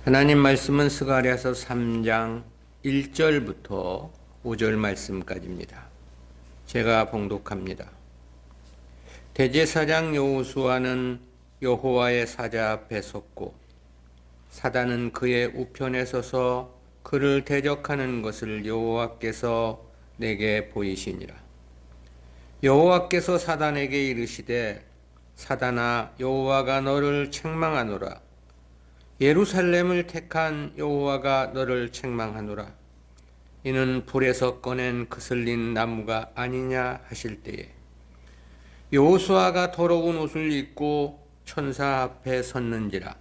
하나님 말씀은 스가랴서 3장 1절부터 5절 말씀까지입니다. 제가 봉독합니다. 대제사장 여호수아는 여호와의 사자 앞에 섰고 사단은 그의 우편에 서서 그를 대적하는 것을 여호와께서 내게 보이시니라. 여호와께서 사단에게 이르시되 사단아, 여호와가 너를 책망하노라. 예루살렘을 택한 여호와가 너를 책망하노라. 이는 불에서 꺼낸 그슬린 나무가 아니냐 하실 때에 여호수아가 더러운 옷을 입고 천사 앞에 섰는지라.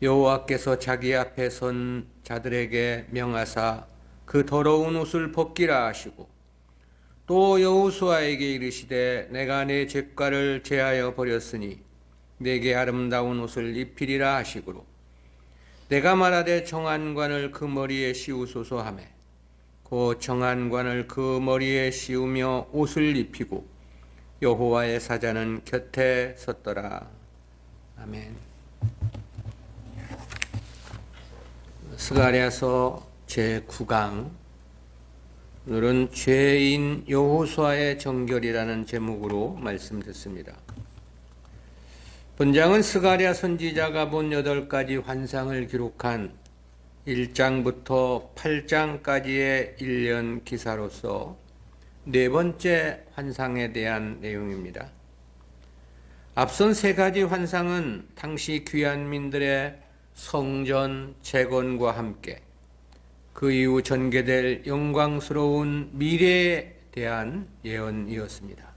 여호와께서 자기 앞에 선 자들에게 명하사 그 더러운 옷을 벗기라 하시고 또 여호수아에게 이르시되 내가 내 죄과를 제하여 버렸으니 내게 아름다운 옷을 입히리라 하시고로 내가 말하되 정한관을 그 머리에 씌우소서 하매 그 정한관을 그 머리에 씌우며 옷을 입히고 여호와의 사자는 곁에 섰더라. 아멘. 스가랴서 제9강 오늘은 죄인 여호수아의 정결이라는 제목으로 말씀 듣습니다. 본장은 스가랴 선지자가 본 8가지 환상을 기록한 1장부터 8장까지의 1년 기사로서 4번째 환상에 대한 내용입니다. 앞선 3가지 환상은 당시 귀환민들의 성전 재건과 함께 그 이후 전개될 영광스러운 미래에 대한 예언이었습니다.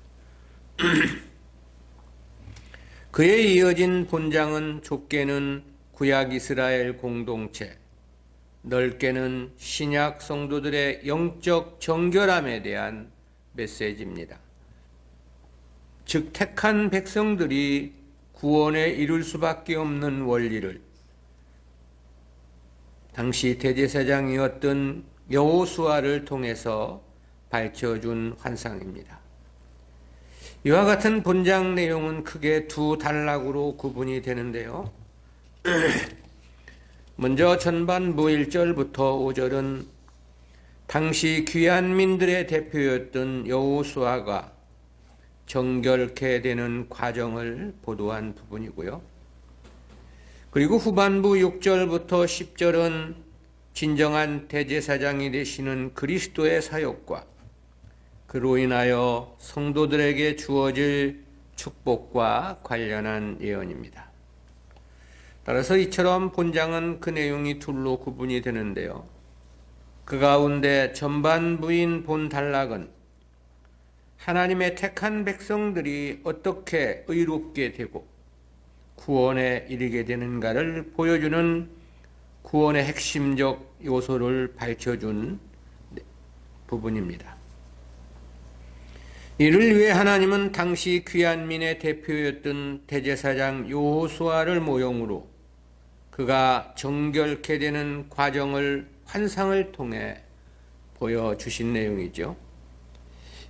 그에 이어진 본장은 좁게는 구약 이스라엘 공동체, 넓게는 신약 성도들의 영적 정결함에 대한 메시지입니다. 즉 택한 백성들이 구원에 이룰 수밖에 없는 원리를 당시 대제사장이었던 여호수아를 통해서 밝혀준 환상입니다. 이와 같은 본장 내용은 크게 2단락으로 구분이 되는데요. 먼저 전반부 1절부터 5절은 당시 귀환민들의 대표였던 여호수아가 정결케 되는 과정을 보도한 부분이고요. 그리고 후반부 6절부터 10절은 진정한 대제사장이 되시는 그리스도의 사역과 그로 인하여 성도들에게 주어질 축복과 관련한 예언입니다. 따라서 이처럼 본장은 그 내용이 둘로 구분이 되는데요. 그 가운데 전반부인 본단락은 하나님의 택한 백성들이 어떻게 의롭게 되고 구원에 이르게 되는가를 보여주는 구원의 핵심적 요소를 밝혀준 부분입니다. 이를 위해 하나님은 당시 귀환민의 대표였던 대제사장 여호수아를 모형으로 그가 정결케 되는 과정을 환상을 통해 보여주신 내용이죠.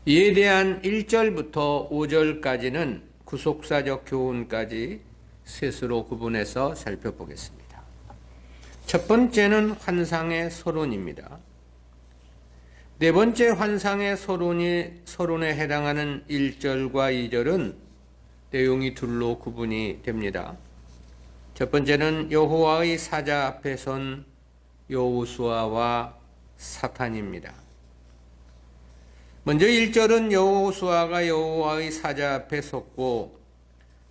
이에 대한 1절부터 5절까지는 구속사적 교훈까지 셋으로 구분해서 살펴보겠습니다. 첫 번째는 환상의 서론입니다. 네 번째 환상의 서론에 해당하는 1절과 2절은 내용이 둘로 구분이 됩니다. 첫 번째는 여호와의 사자 앞에 선 여호수아와 사탄입니다. 먼저 1절은 여호수아가 여호와의 사자 앞에 섰고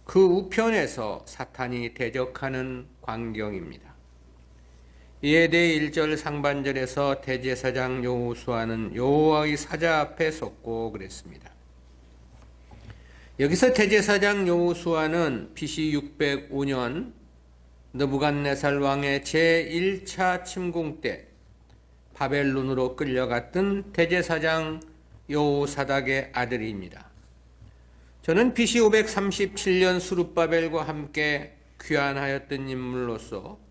그 우편에서 사탄이 대적하는 광경입니다. 이에 대해 1절 상반절에서 대제사장 여호수아는 여호와의 사자 앞에 섰고 그랬습니다. 여기서 대제사장 여호수아는 BC 605년 느부갓네살 왕의 제1차 침공 때 바벨론으로 끌려갔던 대제사장 여호사닥의 아들입니다. 저는 BC 537년 수룹바벨과 함께 귀환하였던 인물로서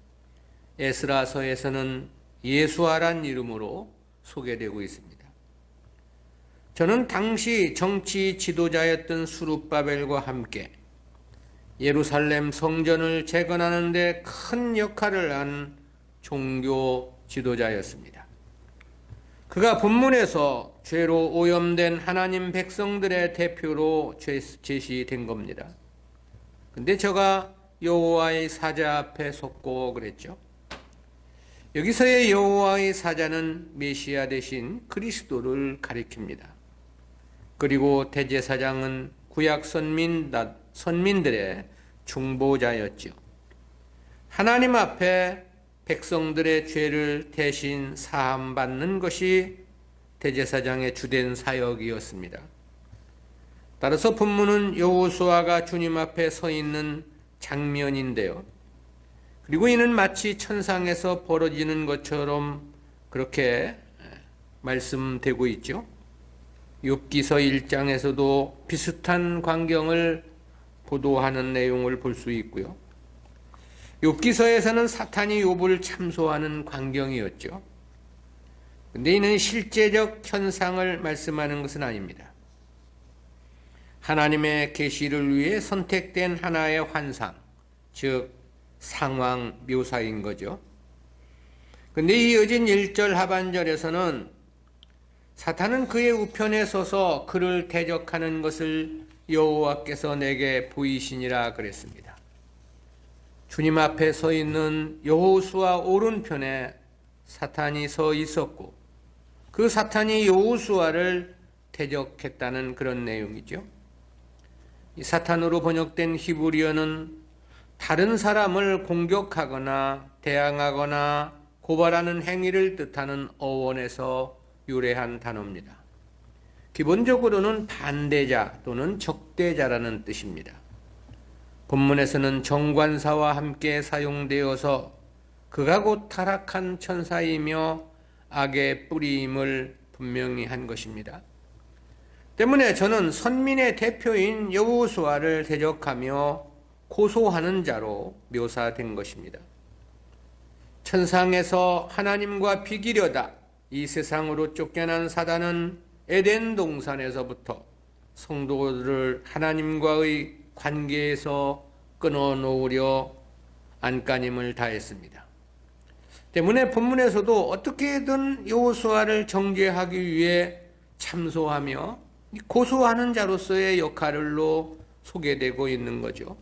에스라서에서는 예수아란 이름으로 소개되고 있습니다. 저는 당시 정치 지도자였던 수룹바벨과 함께 예루살렘 성전을 재건하는 데 큰 역할을 한 종교 지도자였습니다. 그가 본문에서 죄로 오염된 하나님 백성들의 대표로 제시된 겁니다. 근데 저가 여호와의 사자 앞에 섰고 그랬죠. 여기서의 여호와의 사자는 메시아 대신 그리스도를 가리킵니다. 그리고 대제사장은 구약 선민들의 중보자였죠. 하나님 앞에 백성들의 죄를 대신 사함받는 것이 대제사장의 주된 사역이었습니다. 따라서 본문은 여호수아가 주님 앞에 서 있는 장면인데요. 그리고 이는 마치 천상에서 벌어지는 것처럼 그렇게 말씀되고 있죠. 욥기서 1장에서도 비슷한 광경을 보도하는 내용을 볼 수 있고요. 욥기서에서는 사탄이 욥을 참소하는 광경이었죠. 근데 이는 실제적 현상을 말씀하는 것은 아닙니다. 하나님의 계시를 위해 선택된 하나의 환상, 즉 상황 묘사인 거죠. 근데 이어진 1절 하반절에서는 사탄은 그의 우편에 서서 그를 대적하는 것을 여호와께서 내게 보이시니라 그랬습니다. 주님 앞에 서 있는 여호수아 오른편에 사탄이 서 있었고 그 사탄이 여호수아를 대적했다는 그런 내용이죠. 이 사탄으로 번역된 히브리어는 다른 사람을 공격하거나 대항하거나 고발하는 행위를 뜻하는 어원에서 유래한 단어입니다. 기본적으로는 반대자 또는 적대자라는 뜻입니다. 본문에서는 정관사와 함께 사용되어서 그가 곧 타락한 천사이며 악의 뿌리임을 분명히 한 것입니다. 때문에 저는 선민의 대표인 여호수아를 대적하며 고소하는 자로 묘사된 것입니다. 천상에서 하나님과 비기려다 이 세상으로 쫓겨난 사단은 에덴 동산에서부터 성도들을 하나님과의 관계에서 끊어놓으려 안간힘을 다했습니다. 때문에 본문에서도 어떻게든 여호수아를 정죄하기 위해 참소하며 고소하는 자로서의 역할로 소개되고 있는 거죠.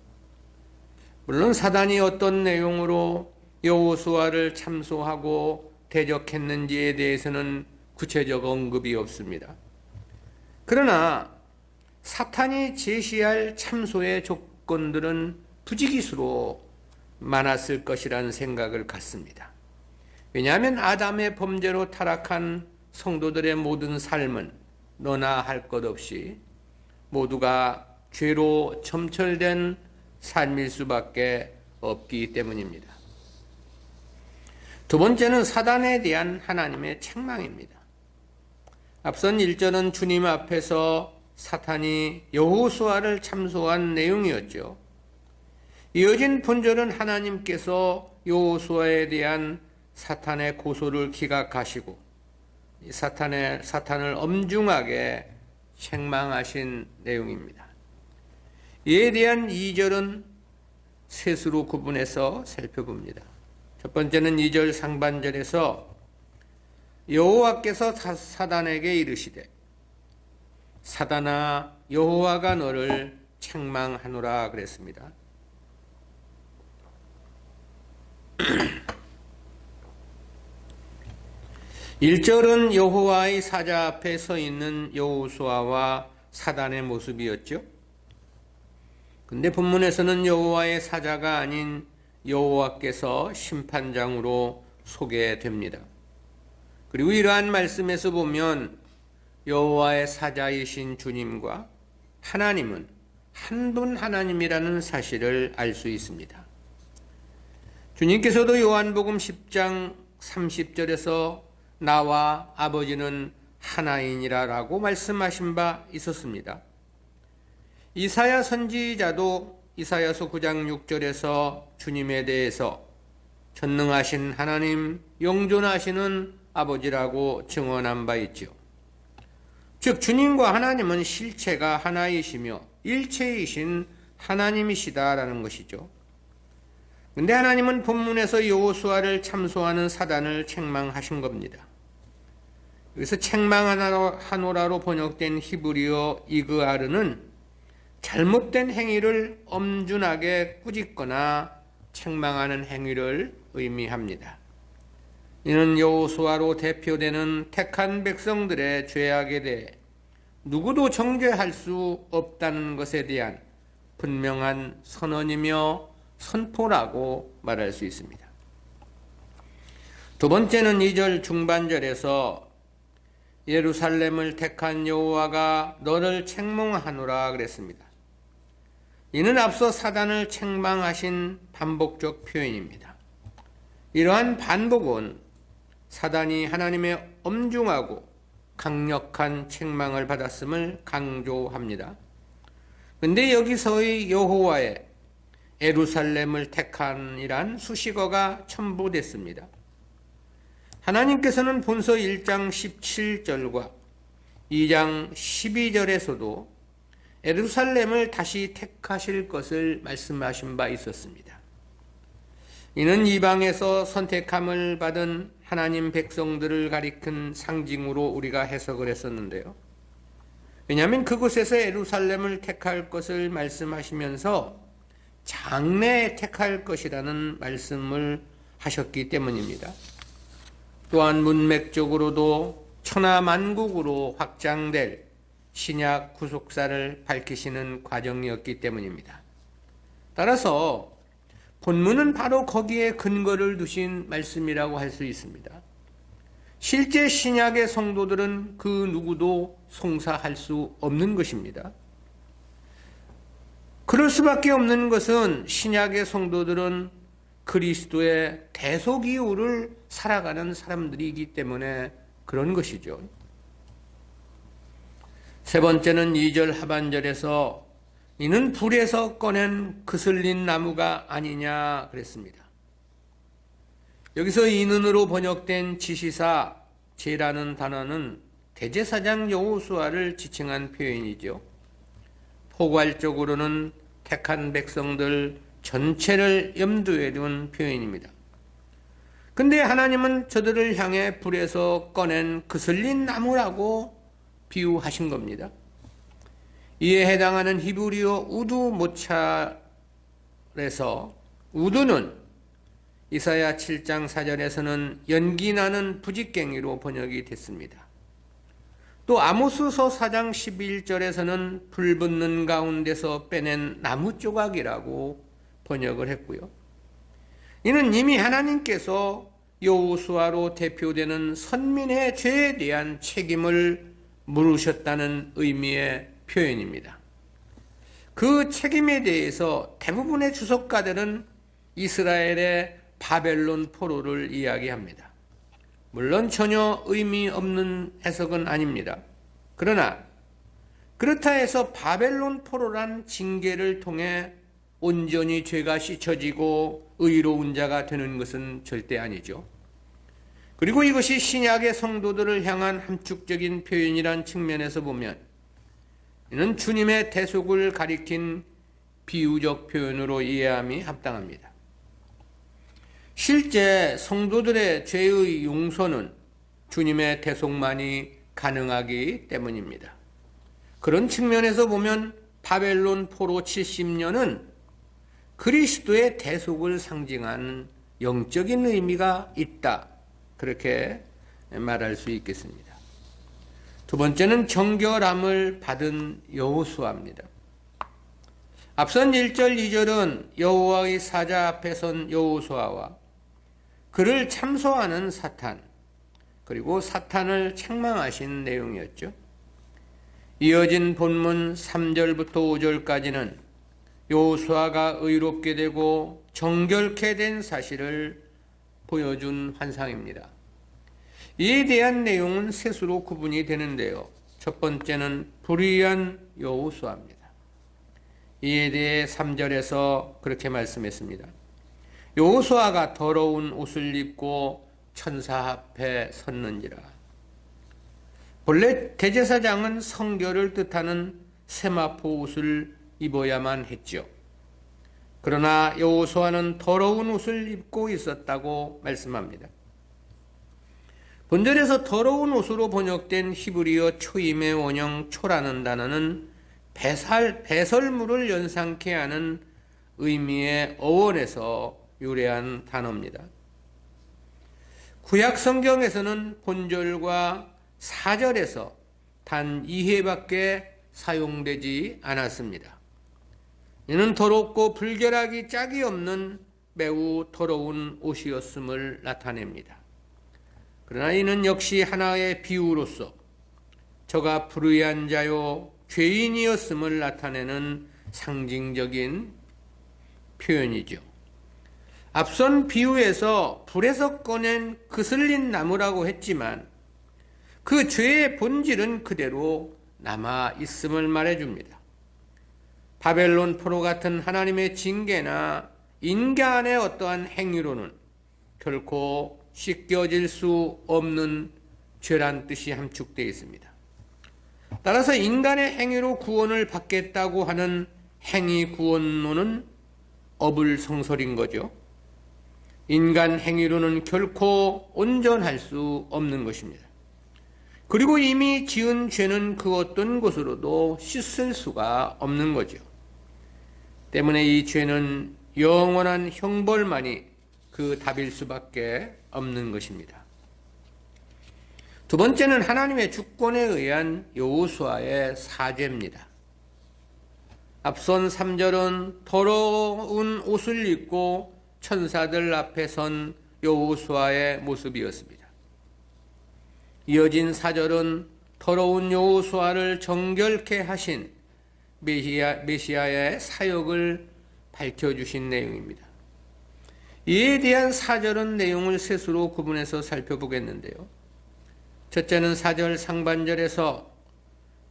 물론 사단이 어떤 내용으로 여호수아를 참소하고 대적했는지에 대해서는 구체적 언급이 없습니다. 그러나 사탄이 제시할 참소의 조건들은 부지기수로 많았을 것이라는 생각을 갖습니다. 왜냐하면 아담의 범죄로 타락한 성도들의 모든 삶은 너나 할 것 없이 모두가 죄로 점철된 삶일 수밖에 없기 때문입니다. 두 번째는 사단에 대한 하나님의 책망입니다. 앞선 1절은 주님 앞에서 사탄이 여호수아를 참소한 내용이었죠. 이어진 본절은 하나님께서 여호수아에 대한 사탄의 고소를 기각하시고 사탄을 엄중하게 책망하신 내용입니다. 이에 대한 2절은 셋으로 구분해서 살펴봅니다. 첫 번째는 2절 상반절에서 여호와께서 사단에게 이르시되 사단아 여호와가 너를 책망하노라 그랬습니다. 1절은 여호와의 사자 앞에 서 있는 여호수아와 사단의 모습이었죠. 근데 본문에서는 여호와의 사자가 아닌 여호와께서 심판장으로 소개됩니다. 그리고 이러한 말씀에서 보면 여호와의 사자이신 주님과 하나님은 한 분 하나님이라는 사실을 알 수 있습니다. 주님께서도 요한복음 10장 30절에서 나와 아버지는 하나이니라 라고 말씀하신 바 있었습니다. 이사야 선지자도 이사야서 9장 6절에서 주님에 대해서 전능하신 하나님, 영존하시는 아버지라고 증언한 바 있죠. 즉 주님과 하나님은 실체가 하나이시며 일체이신 하나님이시다라는 것이죠. 근데 하나님은 본문에서 여호수아를 참소하는 사단을 책망하신 겁니다. 여기서 책망하노라로 번역된 히브리어 이그아르는 잘못된 행위를 엄준하게 꾸짖거나 책망하는 행위를 의미합니다. 이는 여호수아로 대표되는 택한 백성들의 죄악에 대해 누구도 정죄할 수 없다는 것에 대한 분명한 선언이며 선포라고 말할 수 있습니다. 두 번째는 2절 중반절에서 예루살렘을 택한 여호와가 너를 책망하노라 그랬습니다. 이는 앞서 사단을 책망하신 반복적 표현입니다. 이러한 반복은 사단이 하나님의 엄중하고 강력한 책망을 받았음을 강조합니다. 근데 여기서의 여호와의 예루살렘을 택한이란 수식어가 첨부됐습니다. 하나님께서는 본서 1장 17절과 2장 12절에서도 예루살렘을 다시 택하실 것을 말씀하신 바 있었습니다. 이는 이방에서 선택함을 받은 하나님 백성들을 가리킨 상징으로 우리가 해석을 했었는데요. 왜냐하면 그곳에서 예루살렘을 택할 것을 말씀하시면서 장래에 택할 것이라는 말씀을 하셨기 때문입니다. 또한 문맥적으로도 천하만국으로 확장될 신약 구속사를 밝히시는 과정이었기 때문입니다. 따라서 본문은 바로 거기에 근거를 두신 말씀이라고 할 수 있습니다. 실제 신약의 성도들은 그 누구도 송사할 수 없는 것입니다. 그럴 수밖에 없는 것은 신약의 성도들은 그리스도의 대속 이후를 살아가는 사람들이기 때문에 그런 것이죠. 세 번째는 2절 하반절에서 이는 불에서 꺼낸 그슬린 나무가 아니냐 그랬습니다. 여기서 이는으로 번역된 지시사 제라는 단어는 대제사장 여호수아를 지칭한 표현이죠. 포괄적으로는 택한 백성들 전체를 염두에 둔 표현입니다. 근데 하나님은 저들을 향해 불에서 꺼낸 그슬린 나무라고 비유하신 겁니다. 이에 해당하는 히브리어 우두 모찰에서 우두는 이사야 7장 4절에서는 연기나는 부직갱이로 번역이 됐습니다. 또 아모스서 4장 11절에서는 불 붙는 가운데서 빼낸 나무 조각이라고 번역을 했고요. 이는 이미 하나님께서 여호수아로 대표되는 선민의 죄에 대한 책임을 물으셨다는 의미의 표현입니다. 그 책임에 대해서 대부분의 주석가들은 이스라엘의 바벨론 포로를 이야기합니다. 물론 전혀 의미 없는 해석은 아닙니다. 그러나 그렇다 해서 바벨론 포로란 징계를 통해 온전히 죄가 씻어지고 의로운 자가 되는 것은 절대 아니죠. 그리고 이것이 신약의 성도들을 향한 함축적인 표현이란 측면에서 보면 이는 주님의 대속을 가리킨 비유적 표현으로 이해함이 합당합니다. 실제 성도들의 죄의 용서는 주님의 대속만이 가능하기 때문입니다. 그런 측면에서 보면 바벨론 포로 70년은 그리스도의 대속을 상징하는 영적인 의미가 있다. 그렇게 말할 수 있겠습니다. 두 번째는 정결함을 받은 여호수아입니다. 앞선 1절, 2절은 여호와의 사자 앞에 선 여호수아와 그를 참소하는 사탄, 그리고 사탄을 책망하신 내용이었죠. 이어진 본문 3절부터 5절까지는 여호수아가 의롭게 되고 정결케 된 사실을 보여준 환상입니다. 이에 대한 내용은 셋으로 구분이 되는데요. 첫 번째는 불의한 여호수아입니다. 이에 대해 3절에서 그렇게 말씀했습니다. 여호수아가 더러운 옷을 입고 천사 앞에 섰는지라. 본래 대제사장은 성결을 뜻하는 세마포 옷을 입어야만 했죠. 그러나 여호수아는 더러운 옷을 입고 있었다고 말씀합니다. 본절에서 더러운 옷으로 번역된 히브리어 초임의 원형 초라는 단어는 배설물을 연상케 하는 의미의 어원에서 유래한 단어입니다. 구약 성경에서는 본절과 사절에서 단 2회밖에 사용되지 않았습니다. 이는 더럽고 불결하기 짝이 없는 매우 더러운 옷이었음을 나타냅니다. 그러나 이는 역시 하나의 비유로서 저가 불의한 자요 죄인이었음을 나타내는 상징적인 표현이죠. 앞선 비유에서 불에서 꺼낸 그슬린 나무라고 했지만 그 죄의 본질은 그대로 남아 있음을 말해줍니다. 바벨론 포로 같은 하나님의 징계나 인간의 어떠한 행위로는 결코 씻겨질 수 없는 죄란 뜻이 함축되어 있습니다. 따라서 인간의 행위로 구원을 받겠다고 하는 행위 구원론은 어불성설인 거죠. 인간 행위로는 결코 온전할 수 없는 것입니다. 그리고 이미 지은 죄는 그 어떤 것으로도 씻을 수가 없는 거죠. 때문에 이 죄는 영원한 형벌만이 그 답일 수밖에 없는 것입니다. 두 번째는 하나님의 주권에 의한 여호수아의 사죄입니다. 앞선 3절은 더러운 옷을 입고 천사들 앞에 선 여호수아의 모습이었습니다. 이어진 4절은 더러운 여호수아를 정결케 하신 메시아의 사역을 밝혀주신 내용입니다. 이에 대한 4절은 내용을 셋으로 구분해서 살펴보겠는데요. 첫째는 4절 상반절에서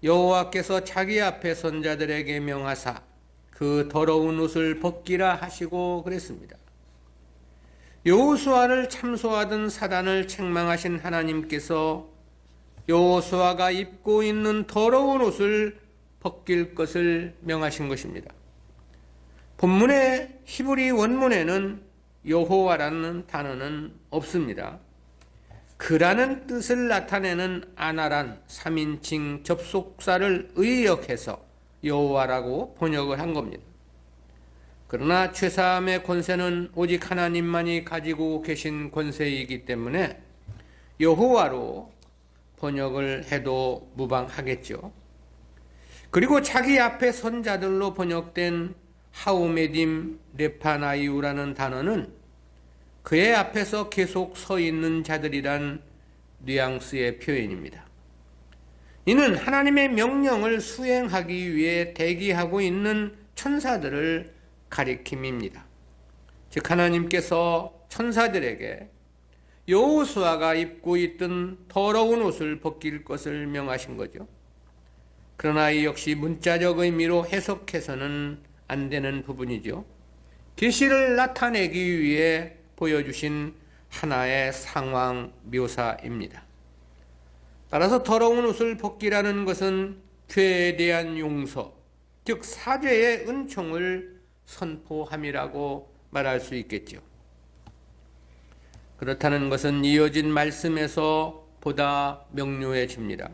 여호와께서 자기 앞에 선 자들에게 명하사 그 더러운 옷을 벗기라 하시고 그랬습니다. 여호수아를 참소하던 사단을 책망하신 하나님께서 여호수아가 입고 있는 더러운 옷을 벗길 것을 명하신 것입니다. 본문의 히브리 원문에는 여호와라는 단어는 없습니다. 그라는 뜻을 나타내는 아나란 3인칭 접속사를 의역해서 여호와라고 번역을 한 겁니다. 그러나 죄사함의 권세는 오직 하나님만이 가지고 계신 권세이기 때문에 여호와로 번역을 해도 무방하겠죠. 그리고 자기 앞에 선 자들로 번역된 하우메딤 레파나이우라는 단어는 그의 앞에서 계속 서 있는 자들이란 뉘앙스의 표현입니다. 이는 하나님의 명령을 수행하기 위해 대기하고 있는 천사들을 가리킴입니다. 즉 하나님께서 천사들에게 여호수아가 입고 있던 더러운 옷을 벗길 것을 명하신 거죠. 그러나 이 역시 문자적 의미로 해석해서는 안 되는 부분이죠. 계시를 나타내기 위해 보여주신 하나의 상황 묘사입니다. 따라서 더러운 옷을 벗기라는 것은 죄에 대한 용서, 즉 사죄의 은총을 선포함이라고 말할 수 있겠죠. 그렇다는 것은 이어진 말씀에서 보다 명료해집니다.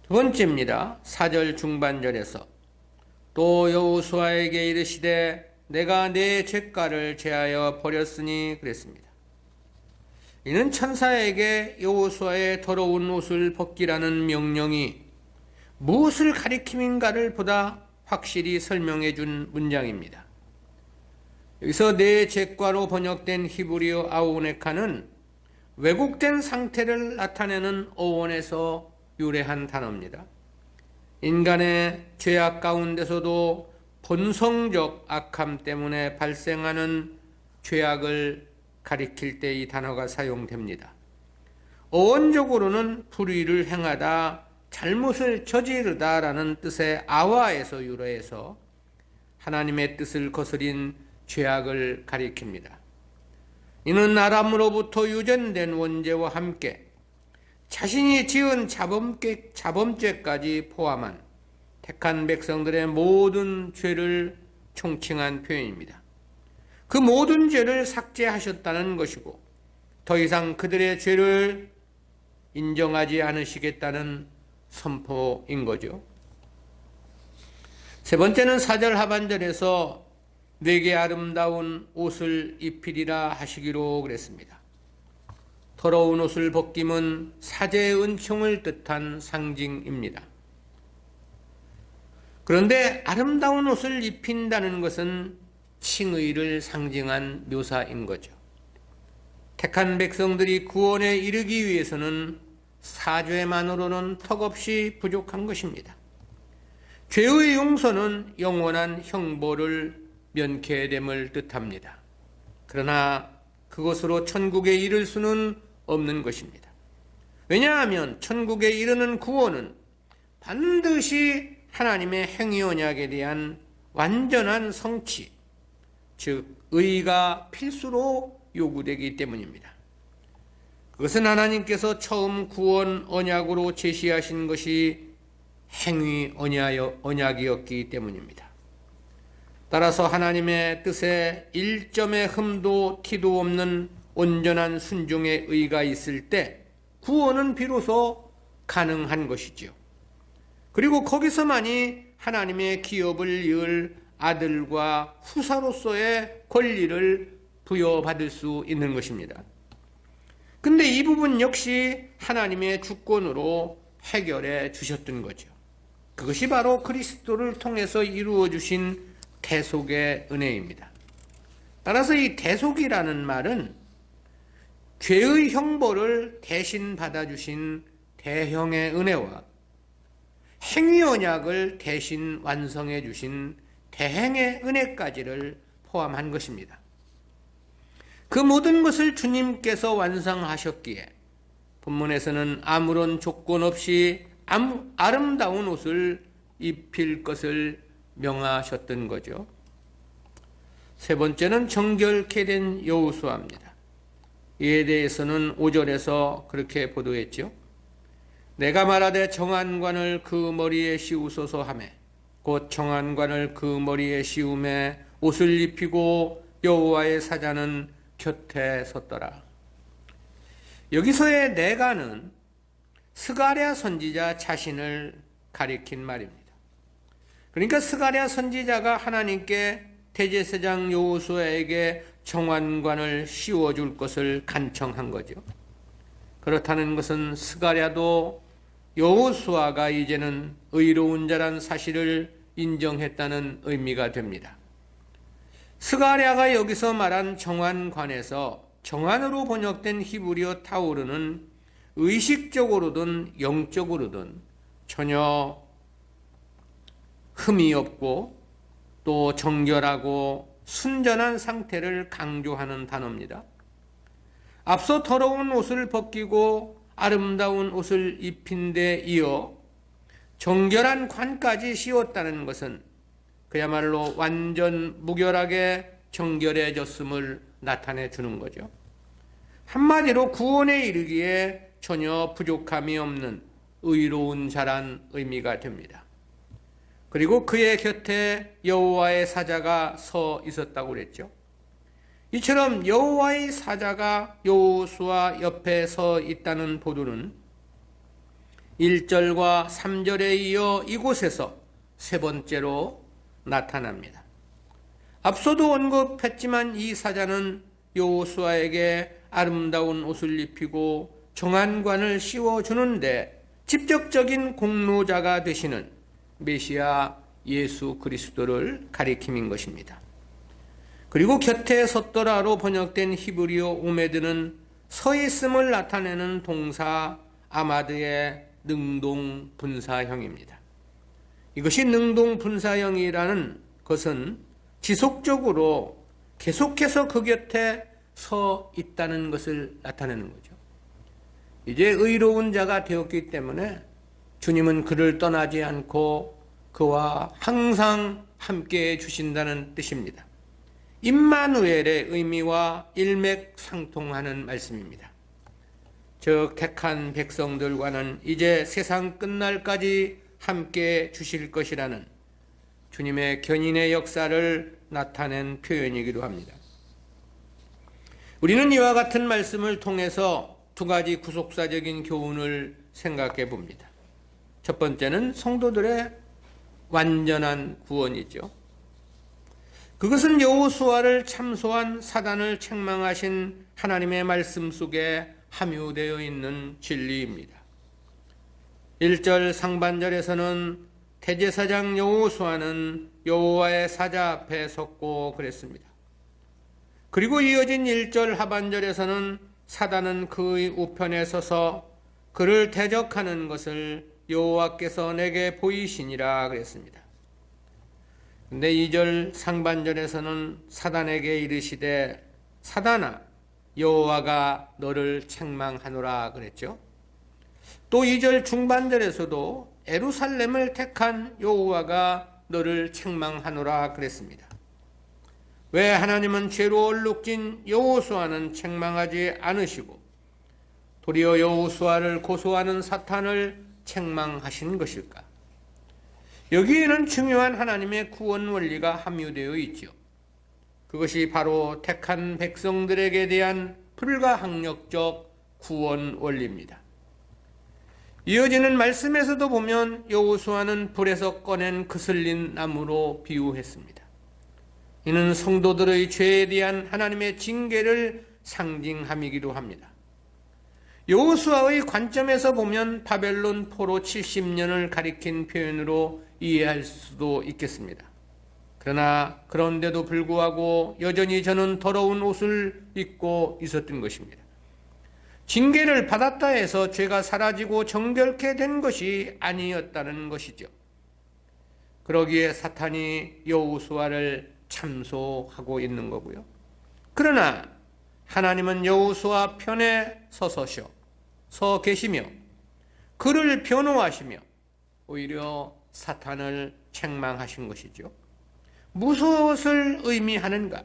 두 번째입니다. 4절 중반절에서 또 여호수아에게 이르시되 내가 내 죄가를 제하여 버렸으니 그랬습니다. 이는 천사에게 여호수아의 더러운 옷을 벗기라는 명령이 무엇을 가리킴인가를 보다 확실히 설명해 준 문장입니다. 여기서 내 죄과로 번역된 히브리어 아우네카는 왜곡된 상태를 나타내는 어원에서 유래한 단어입니다. 인간의 죄악 가운데서도 본성적 악함 때문에 발생하는 죄악을 가리킬 때 이 단어가 사용됩니다. 어원적으로는 불의를 행하다, 잘못을 저지르다라는 뜻의 아와에서 유래해서 하나님의 뜻을 거스린 죄악을 가리킵니다. 이는 아람으로부터 유전된 원죄와 함께 자신이 지은 자범죄까지 포함한 택한 백성들의 모든 죄를 총칭한 표현입니다. 그 모든 죄를 삭제하셨다는 것이고 더 이상 그들의 죄를 인정하지 않으시겠다는 선포인 거죠. 세 번째는 4절 하반절에서 내게 아름다운 옷을 입히리라 하시기로 그랬습니다. 더러운 옷을 벗김은 사제의 은총을 뜻한 상징입니다. 그런데 아름다운 옷을 입힌다는 것은 칭의를 상징한 묘사인 거죠. 택한 백성들이 구원에 이르기 위해서는 사죄만으로는 턱없이 부족한 것입니다. 죄의 용서는 영원한 형벌을 면케됨을 뜻합니다. 그러나 그것으로 천국에 이를 수는 없는 것입니다. 왜냐하면 천국에 이르는 구원은 반드시 하나님의 행위 언약에 대한 완전한 성취, 즉 의가 필수로 요구되기 때문입니다. 그것은 하나님께서 처음 구원 언약으로 제시하신 것이 행위 언약이었기 때문입니다. 따라서 하나님의 뜻에 일점의 흠도 티도 없는 온전한 순종의 의가 있을 때 구원은 비로소 가능한 것이지요. 그리고 거기서만이 하나님의 기업을 이을 아들과 후사로서의 권리를 부여받을 수 있는 것입니다. 근데 이 부분 역시 하나님의 주권으로 해결해 주셨던 거죠. 그것이 바로 그리스도를 통해서 이루어 주신 대속의 은혜입니다. 따라서 이 대속이라는 말은 죄의 형벌을 대신 받아주신 대형의 은혜와 행위 언약을 대신 완성해 주신 대행의 은혜까지를 포함한 것입니다. 그 모든 것을 주님께서 완성하셨기에 본문에서는 아무런 조건 없이 아름다운 옷을 입힐 것을 명하셨던 거죠. 세 번째는 정결케 된 여호수아입니다. 이에 대해서는 5절에서 그렇게 보도했죠. 내가 말하되 정한관을 그 머리에 씌우소서 하매 곧 정한관을 그 머리에 씌우매 옷을 입히고 여호와의 사자는 곁에 섰더라. 여기서의 내가는 스가랴 선지자 자신을 가리킨 말입니다. 그러니까 스가랴 선지자가 하나님께 대제사장 여호수아에게 정한관을 씌워줄 것을 간청한 거죠. 그렇다는 것은 스가랴도 여호수아가 이제는 의로운 자란 사실을 인정했다는 의미가 됩니다. 스가랴가 여기서 말한 정한관에서 정한으로 번역된 히브리어 타우르는 의식적으로든 영적으로든 전혀 흠이 없고 또 정결하고 순전한 상태를 강조하는 단어입니다. 앞서 더러운 옷을 벗기고 아름다운 옷을 입힌 데 이어 정결한 관까지 씌웠다는 것은 그야말로 완전 무결하게 정결해졌음을 나타내 주는 거죠. 한마디로 구원에 이르기에 전혀 부족함이 없는 의로운 자란 의미가 됩니다. 그리고 그의 곁에 여호와의 사자가 서 있었다고 그랬죠. 이처럼 여호와의 사자가 여호수아 옆에 서 있다는 보도는 1절과 3절에 이어 이곳에서 세 번째로 나타납니다. 앞서도 언급했지만 이 사자는 여호수아에게 아름다운 옷을 입히고 정한관을 씌워주는데 직접적인 공로자가 되시는 메시아 예수 그리스도를 가리킴인 것입니다. 그리고 곁에 섰더라로 번역된 히브리어 오메드는 서 있음을 나타내는 동사 아마드의 능동 분사형입니다. 이것이 능동 분사형이라는 것은 지속적으로 계속해서 그 곁에 서 있다는 것을 나타내는 거죠. 이제 의로운 자가 되었기 때문에 주님은 그를 떠나지 않고 그와 항상 함께 해 주신다는 뜻입니다. 임마누엘의 의미와 일맥상통하는 말씀입니다. 즉 택한 백성들과는 이제 세상 끝날까지 함께 주실 것이라는 주님의 견인의 역사를 나타낸 표현이기도 합니다. 우리는 이와 같은 말씀을 통해서 두 가지 구속사적인 교훈을 생각해 봅니다. 첫 번째는 성도들의 완전한 구원이죠. 그것은 여호수아를 참소한 사단을 책망하신 하나님의 말씀 속에 함유되어 있는 진리입니다. 1절 상반절에서는 대제사장 여호수아는 여호와의 사자 앞에 섰고 그랬습니다. 그리고 이어진 1절 하반절에서는 사단은 그의 우편에 서서 그를 대적하는 것을 여호와께서 내게 보이시니라 그랬습니다. 근데 2절 상반절에서는 사단에게 이르시되 사단아 여호와가 너를 책망하노라 그랬죠. 또 2절 중반절에서도 예루살렘을 택한 여호와가 너를 책망하노라 그랬습니다. 왜 하나님은 죄로 얼룩진 여호수아는 책망하지 않으시고 도리어 여호수아를 고소하는 사탄을 책망하신 것일까? 여기에는 중요한 하나님의 구원 원리가 함유되어 있죠. 그것이 바로 택한 백성들에게 대한 불가항력적 구원 원리입니다. 이어지는 말씀에서도 보면 여호수아는 불에서 꺼낸 그슬린 나무로 비유했습니다. 이는 성도들의 죄에 대한 하나님의 징계를 상징함이기도 합니다. 여호수아의 관점에서 보면 바벨론 포로 70년을 가리킨 표현으로 이해할 수도 있겠습니다. 그러나 그런데도 불구하고 여전히 저는 더러운 옷을 입고 있었던 것입니다. 징계를 받았다 해서 죄가 사라지고 정결케 된 것이 아니었다는 것이죠. 그러기에 사탄이 여호수아를 참소하고 있는 거고요. 그러나 하나님은 여호수아 편에 서 계시며 그를 변호하시며 오히려 사탄을 책망하신 것이죠. 무엇을 의미하는가?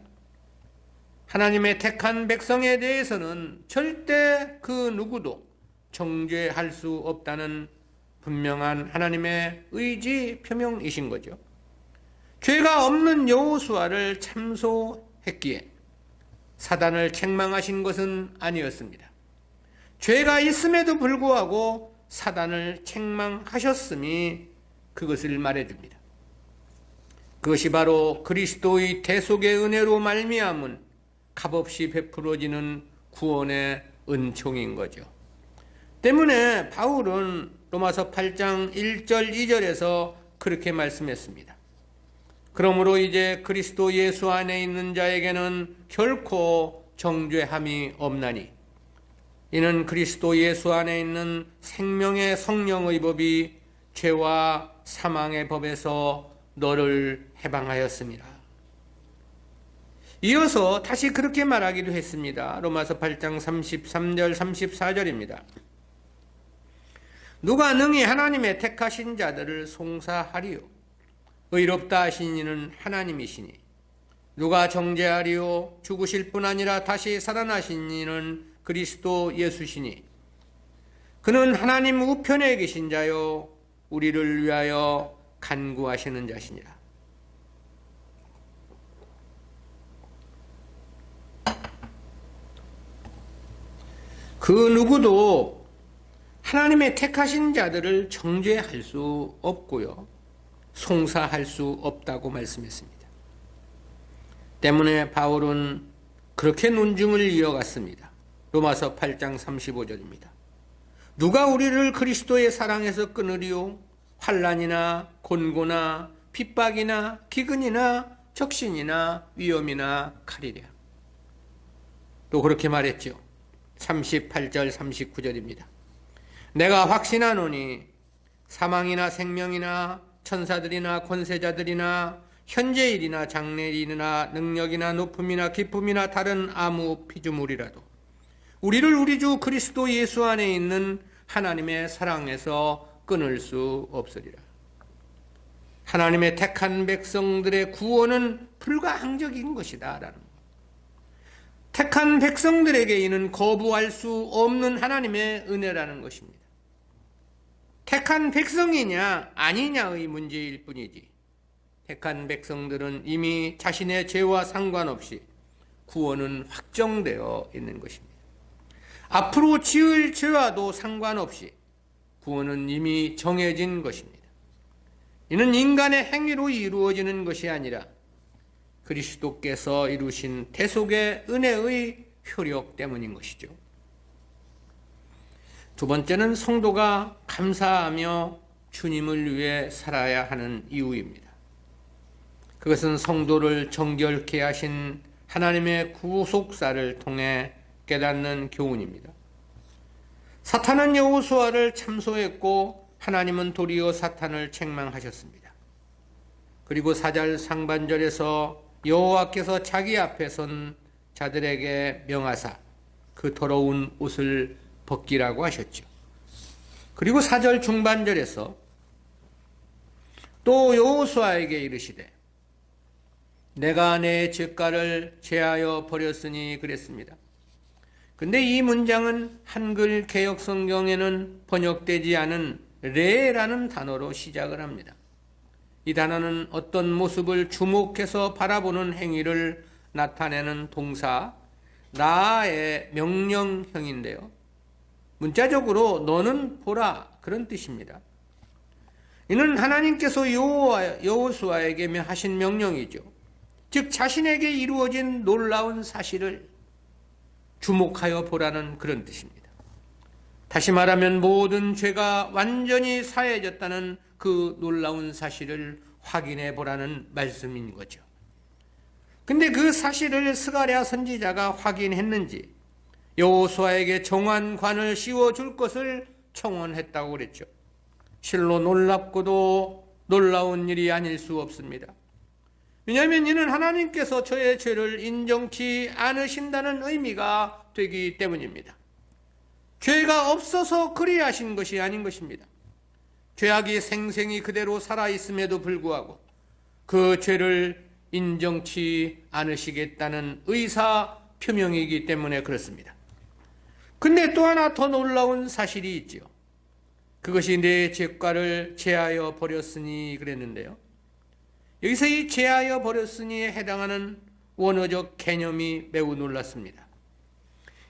하나님의 택한 백성에 대해서는 절대 그 누구도 정죄할 수 없다는 분명한 하나님의 의지 표명이신 거죠. 죄가 없는 여호수아를 참소했기에 사단을 책망하신 것은 아니었습니다. 죄가 있음에도 불구하고 사단을 책망하셨음이 그것을 말해줍니다. 그것이 바로 그리스도의 대속의 은혜로 말미암은 값없이 베풀어지는 구원의 은총인 거죠. 때문에 바울은 로마서 8장 1절 2절에서 그렇게 말씀했습니다. 그러므로 이제 그리스도 예수 안에 있는 자에게는 결코 정죄함이 없나니 이는 그리스도 예수 안에 있는 생명의 성령의 법이 죄와 사망의 법에서 너를 해방하였습니다. 이어서 다시 그렇게 말하기도 했습니다. 로마서 8장 33절 34절입니다. 누가 능히 하나님의 택하신 자들을 송사하리요? 의롭다 하신 이는 하나님이시니 누가 정죄하리요? 죽으실 뿐 아니라 다시 살아나신 이는 그리스도 예수시니 그는 하나님 우편에 계신 자요 우리를 위하여 간구하시는 자시니라. 그 누구도 하나님의 택하신 자들을 정죄할 수 없고요. 송사할 수 없다고 말씀했습니다. 때문에 바울은 그렇게 논증을 이어갔습니다. 로마서 8장 35절입니다. 누가 우리를 그리스도의 사랑에서 끊으리요? 환난이나 곤고나 핍박이나 기근이나 적신이나 위험이나 칼이랴. 또 그렇게 말했죠. 38절 39절입니다. 내가 확신하노니 사망이나 생명이나 천사들이나 권세자들이나 현재일이나 장래일이나 능력이나 높음이나 기쁨이나 다른 아무 피조물이라도 우리를 우리 주 그리스도 예수 안에 있는 하나님의 사랑에서 끊을 수 없으리라. 하나님의 택한 백성들의 구원은 불가항적인 것이다 라는 것. 택한 백성들에게 이는 거부할 수 없는 하나님의 은혜라는 것입니다. 택한 백성이냐 아니냐의 문제일 뿐이지, 택한 백성들은 이미 자신의 죄와 상관없이 구원은 확정되어 있는 것입니다. 앞으로 지을 죄와도 상관없이 구원은 이미 정해진 것입니다. 이는 인간의 행위로 이루어지는 것이 아니라 그리스도께서 이루신 대속의 은혜의 효력 때문인 것이죠. 두 번째는 성도가 감사하며 주님을 위해 살아야 하는 이유입니다. 그것은 성도를 정결케 하신 하나님의 구속사를 통해 깨닫는 교훈입니다. 사탄은 여호수아를 참소했고 하나님은 도리어 사탄을 책망하셨습니다. 그리고 4절 상반절에서 여호와께서 자기 앞에 선 자들에게 명하사 그 더러운 옷을 벗기라고 하셨죠. 그리고 4절 중반절에서 또 여호수아에게 이르시되 내가 내 죄가를 제하여 버렸으니 그랬습니다. 근데 이 문장은 한글 개역 성경에는 번역되지 않은 레라는 단어로 시작을 합니다. 이 단어는 어떤 모습을 주목해서 바라보는 행위를 나타내는 동사 라의 명령형인데요. 문자적으로 너는 보라 그런 뜻입니다. 이는 하나님께서 여호수아에게 하신 명령이죠. 즉 자신에게 이루어진 놀라운 사실을 주목하여 보라는 그런 뜻입니다. 다시 말하면 모든 죄가 완전히 사해졌다는 그 놀라운 사실을 확인해 보라는 말씀인 거죠. 근데 그 사실을 스가랴 선지자가 확인했는지 여호수아에게 정환관을 씌워줄 것을 청원했다고 그랬죠. 실로 놀랍고도 놀라운 일이 아닐 수 없습니다. 왜냐하면 이는 하나님께서 저의 죄를 인정치 않으신다는 의미가 되기 때문입니다. 죄가 없어서 그리하신 것이 아닌 것입니다. 죄악이 생생히 그대로 살아있음에도 불구하고 그 죄를 인정치 않으시겠다는 의사 표명이기 때문에 그렇습니다. 근데 또 하나 더 놀라운 사실이 있지요. 그것이 내 죄가를 제하여 버렸으니 그랬는데요. 여기서 이 제하여 버렸으니에 해당하는 원어적 개념이 매우 놀랐습니다.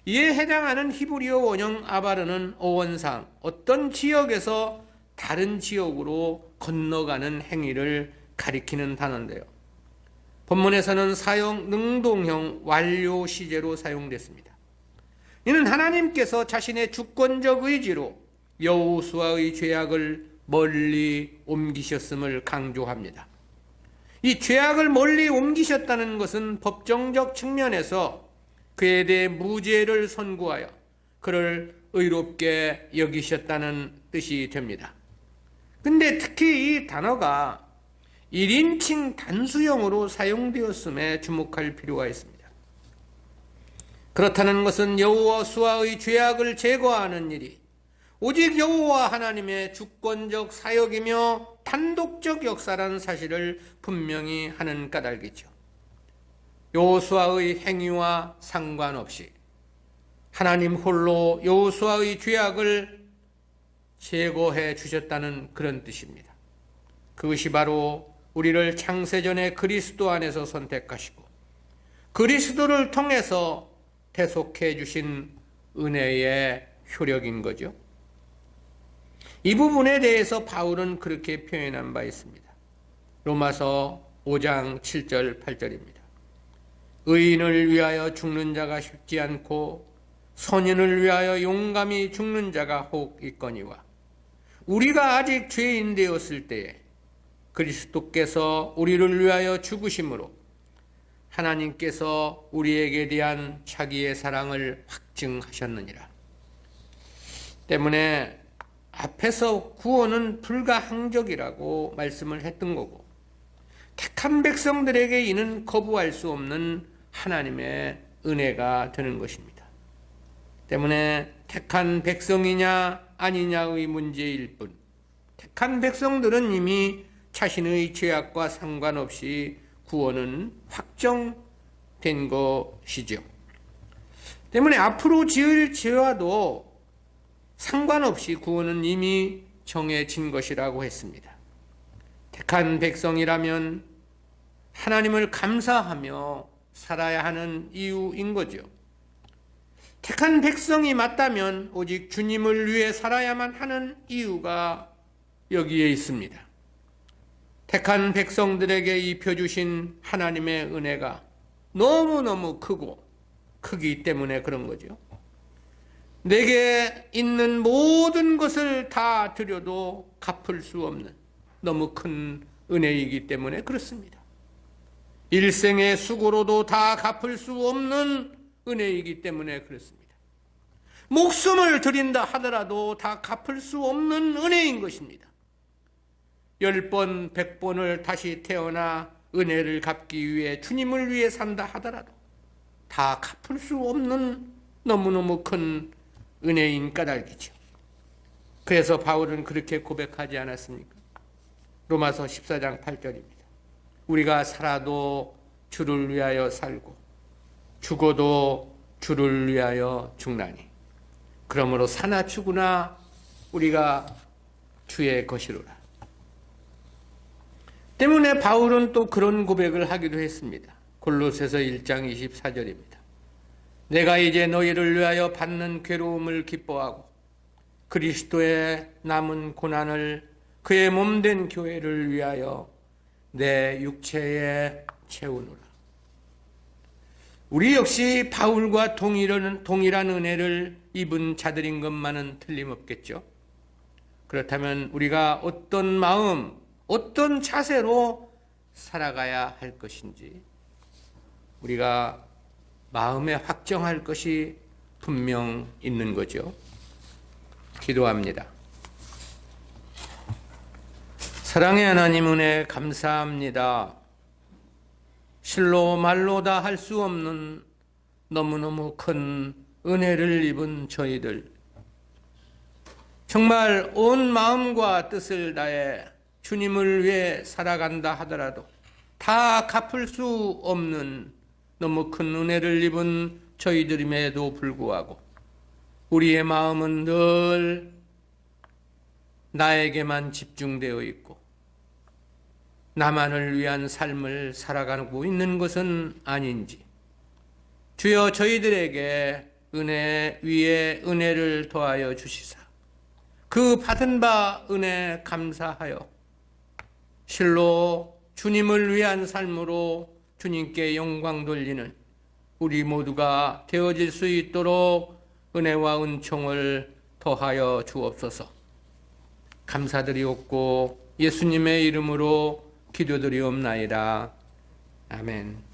이에 해당하는 히브리어 원형 아바르는 어원상 어떤 지역에서 다른 지역으로 건너가는 행위를 가리키는 단어인데요. 본문에서는 사용 능동형 완료 시제로 사용됐습니다. 이는 하나님께서 자신의 주권적 의지로 여호수아의 죄악을 멀리 옮기셨음을 강조합니다. 이 죄악을 멀리 옮기셨다는 것은 법정적 측면에서 그에 대해 무죄를 선고하여 그를 의롭게 여기셨다는 뜻이 됩니다. 근데 특히 이 단어가 1인칭 단수형으로 사용되었음에 주목할 필요가 있습니다. 그렇다는 것은 여호수아의 죄악을 제거하는 일이 오직 여호와 하나님의 주권적 사역이며 단독적 역사라는 사실을 분명히 하는 까닭이죠. 여호수아의 행위와 상관없이 하나님 홀로 여호수아의 죄악을 제거해 주셨다는 그런 뜻입니다. 그것이 바로 우리를 창세전에 그리스도 안에서 선택하시고 그리스도를 통해서 대속해 주신 은혜의 효력인 거죠. 이 부분에 대해서 바울은 그렇게 표현한 바 있습니다. 로마서 5장 7절 8절입니다. 의인을 위하여 죽는 자가 쉽지 않고 선인을 위하여 용감히 죽는 자가 혹 있거니와 우리가 아직 죄인 되었을 때에 그리스도께서 우리를 위하여 죽으심으로 하나님께서 우리에게 대한 자기의 사랑을 확증하셨느니라. 때문에 앞에서 구원은 불가항적이라고 말씀을 했던 거고 택한 백성들에게 이는 거부할 수 없는 하나님의 은혜가 되는 것입니다. 때문에 택한 백성이냐 아니냐의 문제일 뿐 택한 백성들은 이미 자신의 죄악과 상관없이 구원은 확정된 것이죠. 때문에 앞으로 지을 죄와도 상관없이 구원은 이미 정해진 것이라고 했습니다. 택한 백성이라면 하나님을 감사하며 살아야 하는 이유인 거죠. 택한 백성이 맞다면 오직 주님을 위해 살아야만 하는 이유가 여기에 있습니다. 택한 백성들에게 입혀주신 하나님의 은혜가 너무너무 크기 때문에 그런 거죠. 내게 있는 모든 것을 다 드려도 갚을 수 없는 너무 큰 은혜이기 때문에 그렇습니다. 일생의 수고로도 다 갚을 수 없는 은혜이기 때문에 그렇습니다. 목숨을 드린다 하더라도 다 갚을 수 없는 은혜인 것입니다. 10번, 100번을 다시 태어나 은혜를 갚기 위해 주님을 위해 산다 하더라도 다 갚을 수 없는 너무너무 큰 은혜인 까닭이죠. 그래서 바울은 그렇게 고백하지 않았습니까? 로마서 14장 8절입니다. 우리가 살아도 주를 위하여 살고 죽어도 주를 위하여 죽나니 그러므로 사나 죽으나 우리가 주의 것이로라. 때문에 바울은 또 그런 고백을 하기도 했습니다. 골로새서 1장 24절입니다. 내가 이제 너희를 위하여 받는 괴로움을 기뻐하고 그리스도의 남은 고난을 그의 몸된 교회를 위하여 내 육체에 채우노라. 우리 역시 바울과 동일한 은혜를 입은 자들인 것만은 틀림없겠죠. 그렇다면 우리가 어떤 마음, 어떤 자세로 살아가야 할 것인지 우리가 마음에 확정할 것이 분명 있는 거죠. 기도합니다. 사랑의 하나님 은혜 감사합니다. 실로 말로 다 할 수 없는 너무너무 큰 은혜를 입은 저희들, 정말 온 마음과 뜻을 다해 주님을 위해 살아간다 하더라도 다 갚을 수 없는 너무 큰 은혜를 입은 저희들임에도 불구하고 우리의 마음은 늘 나에게만 집중되어 있고 나만을 위한 삶을 살아가고 있는 것은 아닌지, 주여 저희들에게 은혜 위에 은혜를 더하여 주시사 그 받은 바 은혜 감사하여 실로 주님을 위한 삶으로 주님께 영광 돌리는 우리 모두가 되어질 수 있도록 은혜와 은총을 더하여 주옵소서. 감사드리옵고 예수님의 이름으로 기도드리옵나이다. 아멘.